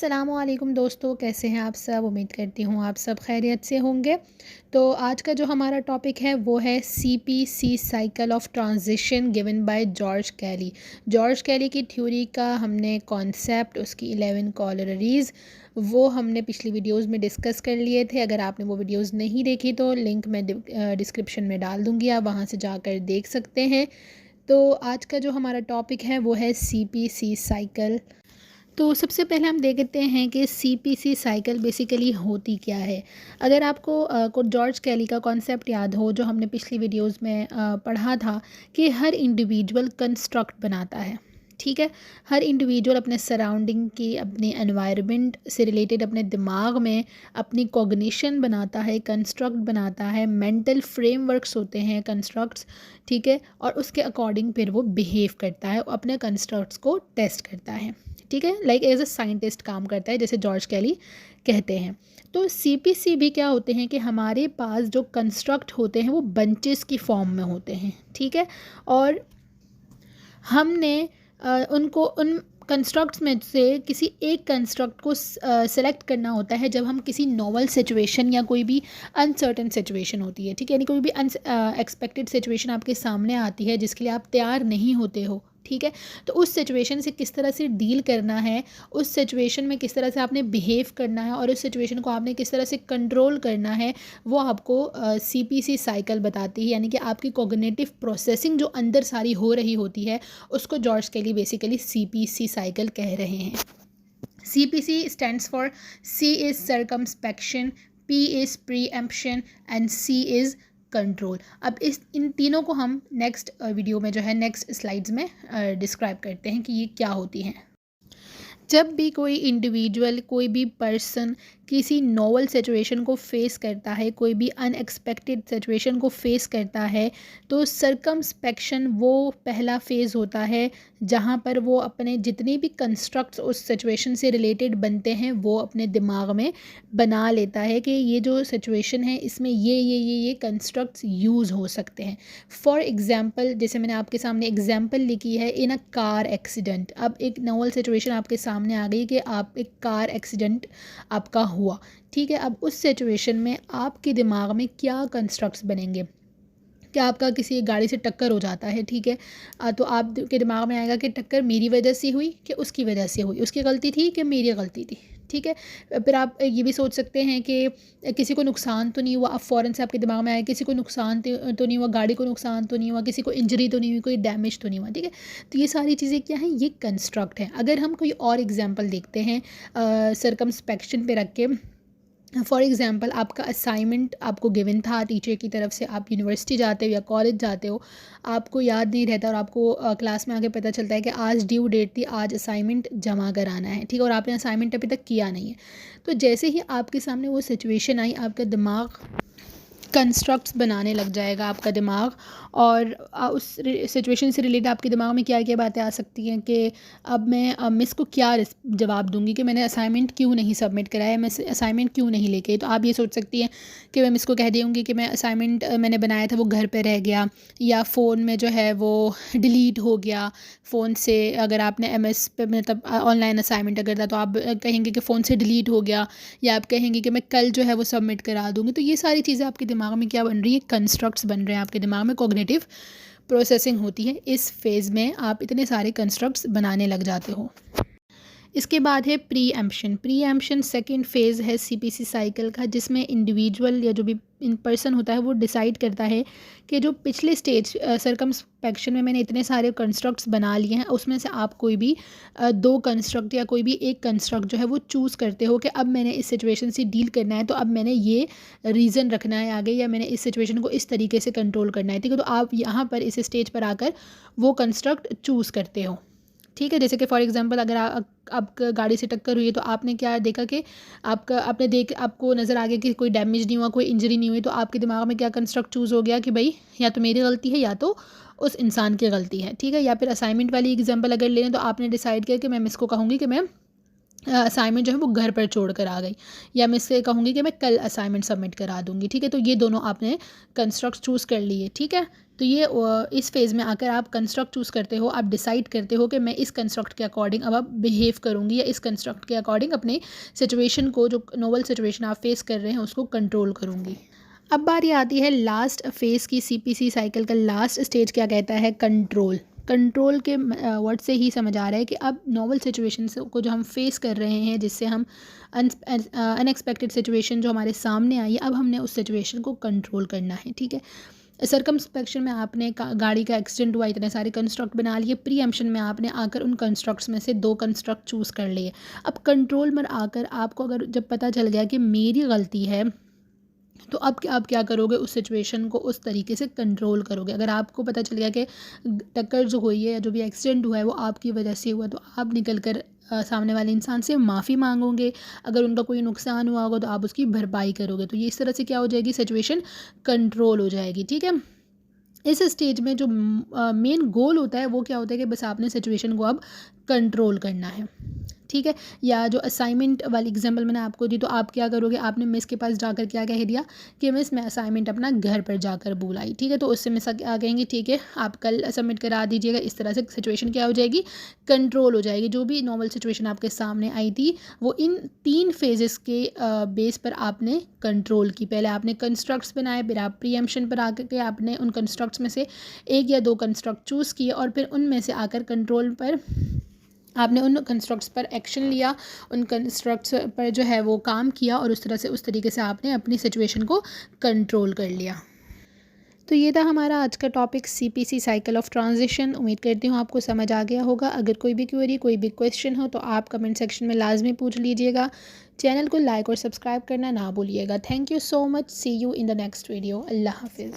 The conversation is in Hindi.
अस्सलामुअलैकुम दोस्तों, कैसे हैं आप सब। उम्मीद करती हूँ आप सब खैरियत से होंगे। तो आज का जो हमारा टॉपिक है वो है CPC cycle of transition given by George Kelly. George Kelly की थ्योरी का हमने कॉन्सेप्ट, उसकी 11 कॉलोरीज, वो हमने पिछली वीडियोस में डिस्कस कर लिए थे। अगर आपने वो वीडियोस नहीं देखी तो लिंक मैं डिस्क्रिप्शन में डाल दूँगी, आप वहाँ से जाकर देख सकते हैं। तो आज का जो हमारा टॉपिक है वो है सीपीसी साइकिल। तो सबसे पहले हम देखते हैं कि सीपीसी साइकिल बेसिकली होती क्या है। अगर आपको को जॉर्ज कैली का कॉन्सेप्ट याद हो, जो हमने पिछली वीडियोस में पढ़ा था कि हर इंडिविजुअल कंस्ट्रक्ट बनाता है। ठीक है, हर इंडिविजुअल अपने सराउंडिंग की, अपने एनवायरनमेंट से रिलेटेड अपने दिमाग में अपनी कॉग्निशन बनाता है, कंस्ट्रक्ट बनाता है, मेंटल फ्रेमवर्क्स होते हैं कंस्ट्रक्ट्स। ठीक है, और उसके अकॉर्डिंग फिर वो बिहेव करता है, अपने कंस्ट्रक्ट्स को टेस्ट करता है। ठीक है, लाइक एज अ साइंटिस्ट काम करता है, जैसे जॉर्ज कैली कहते हैं। तो सीपीसी भी क्या होते हैं कि हमारे पास जो कंस्ट्रक्ट होते हैं वो बंचेस की फॉर्म में होते हैं। ठीक है, और हमने उनको उन कंस्ट्रक्ट्स में से किसी एक कंस्ट्रक्ट को सेलेक्ट करना होता है जब हम किसी नॉवल सिचुएशन या कोई भी अनसर्टेन सिचुएशन होती है। ठीक है, यानी कोई भी अनएक्सपेक्टेड सिचुएशन आपके सामने आती है जिसके लिए आप तैयार नहीं होते हो। ठीक है, तो उस सिचुएशन से किस तरह से डील करना है, उस सिचुएशन में किस तरह से आपने बिहेव करना है और उस सिचुएशन को आपने किस तरह से कंट्रोल करना है, वो आपको सीपीसी साइकिल बताती है। यानी कि आपकी कॉग्निटिव प्रोसेसिंग जो अंदर सारी हो रही होती है, उसको George Kelly basically CPC cycle कह रहे हैं। CPC stands for C is circumspection, P is preemption and C is control. अब इन तीनों को हम नेक्स्ट वीडियो में जो है नेक्स्ट स्लाइड्स में डिस्क्राइब करते हैं कि ये क्या होती हैं। जब भी कोई इंडिविजुअल, कोई भी पर्सन किसी नोवल सिचुएशन को फेस करता है, कोई भी अनएक्सपेक्टेड सिचुएशन को फेस करता है, तो सर्कमस्पेक्शन वो पहला फेज़ होता है जहाँ पर वो अपने जितने भी कंस्ट्रक्ट्स उस सिचुएशन से रिलेटेड बनते हैं वो अपने दिमाग में बना लेता है कि ये जो सिचुएशन है इसमें ये कंस्ट्रक्ट्स यूज़ हो सकते हैं। फॉर एग्ज़ाम्पल, जैसे मैंने आपके सामने एग्ज़ाम्पल लिखी है, इन अ कार एक्सीडेंट। अब एक नोवल सिचुएशन आपके सामने आ गई कि आप एक कार एक्सीडेंट आपका हुआ। ठीक है, अब उस सिचुएशन में आपके दिमाग में क्या कंस्ट्रक्ट्स बनेंगे। क्या आपका किसी गाड़ी से टक्कर हो जाता है। ठीक है, तो आपके दिमाग में आएगा कि टक्कर मेरी वजह से हुई कि उसकी वजह से हुई, उसकी गलती थी कि मेरी गलती थी। ठीक है, फिर आप ये भी सोच सकते हैं कि किसी को नुकसान तो नहीं हुआ। अब फ़ौरन से आपके दिमाग में आए किसी को नुकसान तो नहीं हुआ, गाड़ी को नुकसान तो नहीं हुआ, किसी को इंजरी तो नहीं हुई, कोई डैमेज तो नहीं हुआ। ठीक है, तो ये सारी चीज़ें क्या हैं, ये कंस्ट्रक्ट हैं। अगर हम कोई और एग्जांपल देखते हैं सर्कमस्पेक्शन पे रख के, फॉर एग्ज़ाम्पल आपका असाइनमेंट आपको गिवन था टीचर की तरफ से, आप यूनिवर्सिटी जाते हो या कॉलेज जाते हो, आपको याद नहीं रहता और आपको क्लास में आके पता चलता है कि आज ड्यू डेट थी, आज असाइनमेंट जमा कराना है। ठीक है, और आपने असाइनमेंट अभी तक किया नहीं है। तो जैसे ही आपके सामने वो सिचुएशन आई, आपका दिमाग कंस्ट्रक्ट्स बनाने लग जाएगा, आपका दिमाग। और उस सिचुएशन से रिलेटेड आपके दिमाग में क्या क्या बातें आ सकती हैं कि अब मैं मिस को क्या जवाब दूंगी कि मैंने असाइनमेंट क्यों नहीं सबमिट कराया, मैं असाइनमेंट क्यों नहीं लेके। तो आप ये सोच सकती हैं कि मैं मिस को कह दूँगी कि मैं असाइनमेंट मैंने बनाया था वो घर पे रह गया, या फ़ोन में जो है वो डिलीट हो गया फ़ोन से। अगर आपने एमएस पे मतलब ऑनलाइन असाइनमेंट अगर था तो आप कहेंगे कि फ़ोन से डिलीट हो गया, या आप कहेंगे कि मैं कल जो है वो सबमिट करा दूँगी। तो ये सारी चीज़ें आपके दिमाग में क्या बन रही है, कंस्ट्रक्ट्स बन रहे हैं आपके दिमाग में, कॉग्निटिव प्रोसेसिंग होती है। इस फेज़ में आप इतने सारे कंस्ट्रक्ट्स बनाने लग जाते हो। इसके बाद है प्रीएम्प्शन। प्रीएम्प्शन सेकंड फेज़ है सीपीसी साइकिल का, जिसमें इंडिविजुअल या जो भी इन पर्सन होता है वो डिसाइड करता है कि जो पिछले स्टेज सर्कमस्पेक्शन में मैंने इतने सारे कंस्ट्रक्ट्स बना लिए हैं, उसमें से आप कोई भी दो कंस्ट्रक्ट या कोई भी एक कंस्ट्रक्ट जो है वो चूज़ करते हो कि अब मैंने इस सिचुएशन से डील करना है, तो अब मैंने ये रीज़न रखना है आगे, या मैंने इस सिचुएशन को इस तरीके से कंट्रोल करना है। ठीक है, तो आप यहाँ पर इस स्टेज पर आकर वो कंस्ट्रक्ट चूज़ करते हो। ठीक है, जैसे कि फॉर एग्जांपल अगर आप गाड़ी से टक्कर हुई है तो आपने क्या देखा कि आपको नज़र आ गया कि कोई डैमेज नहीं हुआ, कोई इंजरी नहीं हुई, तो आपके दिमाग में क्या कंस्ट्रक्ट चूज़ हो गया कि भाई या तो मेरी गलती है या तो उस इंसान की गलती है। ठीक है, या फिर असाइनमेंट वाली एग्जांपल अगर लें तो आपने डिसाइड किया कि मैं मिस को कहूँगी कि मैं असाइनमेंट जो है वो घर पर छोड़ कर आ गई, या मैं इससे कहूँगी कि मैं कल असाइनमेंट सबमिट करा दूँगी, ठीक है। तो ये दोनों आपने कंस्ट्रक्ट चूज़ कर लिए, ठीक है। तो ये इस फेज़ में आकर आप कंस्ट्रक्ट चूज़ करते हो, आप डिसाइड करते हो कि मैं इस कंस्ट्रक्ट के अकॉर्डिंग अब आप बिहेव करूँगी, या इस कंस्ट्रक्ट के अकॉर्डिंग अपने सिचुएशन को, जो नोवल सिचुएशन आप फेस कर रहे हैं, उसको कंट्रोल करूँगी। अब बारी आती है लास्ट फेज़ की। सीपीसी साइकिल का लास्ट स्टेज क्या कहता है? कंट्रोल। कंट्रोल के वर्ड से ही समझ आ रहा है कि अब नॉवल सिचुएशंस को जो हम फेस कर रहे हैं, जिससे हम अनएक्सपेक्टेड सिचुएशन जो हमारे सामने आई है, अब हमने उस सिचुएशन को कंट्रोल करना है, ठीक है। सर्कमस्पेक्शन में आपने गाड़ी का एक्सीडेंट हुआ, इतने सारे कंस्ट्रक्ट बना लिए। प्रीएम्पशन में आपने आकर उन कंस्ट्रक्ट्स में से 2 कंस्ट्रक्ट चूज़ कर लिए। अब कंट्रोल में आकर आपको अगर जब पता चल गया कि मेरी गलती है, तो अब आप क्या करोगे? उस सिचुएशन को उस तरीके से कंट्रोल करोगे। अगर आपको पता चल गया कि टक्कर जो हुई है या जो भी एक्सीडेंट हुआ है वो आपकी वजह से हुआ, तो आप निकल कर सामने वाले इंसान से माफ़ी मांगोगे। अगर उनका कोई नुकसान हुआ होगा तो आप उसकी भरपाई करोगे। तो ये इस तरह से क्या हो जाएगी? सिचुएशन कंट्रोल हो जाएगी, ठीक है। इस स्टेज में जो मेन गोल होता है वो क्या होता है कि बस आपने सिचुएशन को अब कंट्रोल करना है, ठीक है। या जो असाइनमेंट वाली एग्जांपल मैंने आपको दी, तो आप क्या करोगे? आपने मिस के पास जाकर क्या कह दिया कि मिस मैं असाइनमेंट अपना घर पर जाकर भूल आई, ठीक है। तो उससे मिस क्या कहेंगे? ठीक है, आप कल सबमिट करा दीजिएगा। इस तरह से सिचुएशन क्या हो जाएगी? कंट्रोल हो जाएगी। जो भी नॉर्मल सिचुएशन आपके सामने आई थी वो इन 3 फेजेस के बेस पर आपने कंट्रोल की। पहले आपने कंस्ट्रक्ट्स बनाए, फिर आप प्रीएम्पशन पर आकर के आपने उन कंस्ट्रक्ट्स में से 1 या 2 कंस्ट्रक्ट चूज़ किए, और फिर उनमें से आकर कंट्रोल पर आपने उन कंस्ट्रक्ट्स पर एक्शन लिया, उन कंस्ट्रक्ट्स पर जो है वो काम किया, और उस तरीके से आपने अपनी सिचुएशन को कंट्रोल कर लिया। तो ये था हमारा आज का topic, CPC cycle of transition. उम्मीद करती हूँ आपको समझ आ गया होगा। अगर कोई भी क्वेरी, कोई भी क्वेश्चन हो तो आप कमेंट सेक्शन में लाजमी पूछ लीजिएगा। चैनल को लाइक और सब्सक्राइब करना ना भूलिएगा। Thank you so much. See you in the next video. अल्लाह हाफिज़।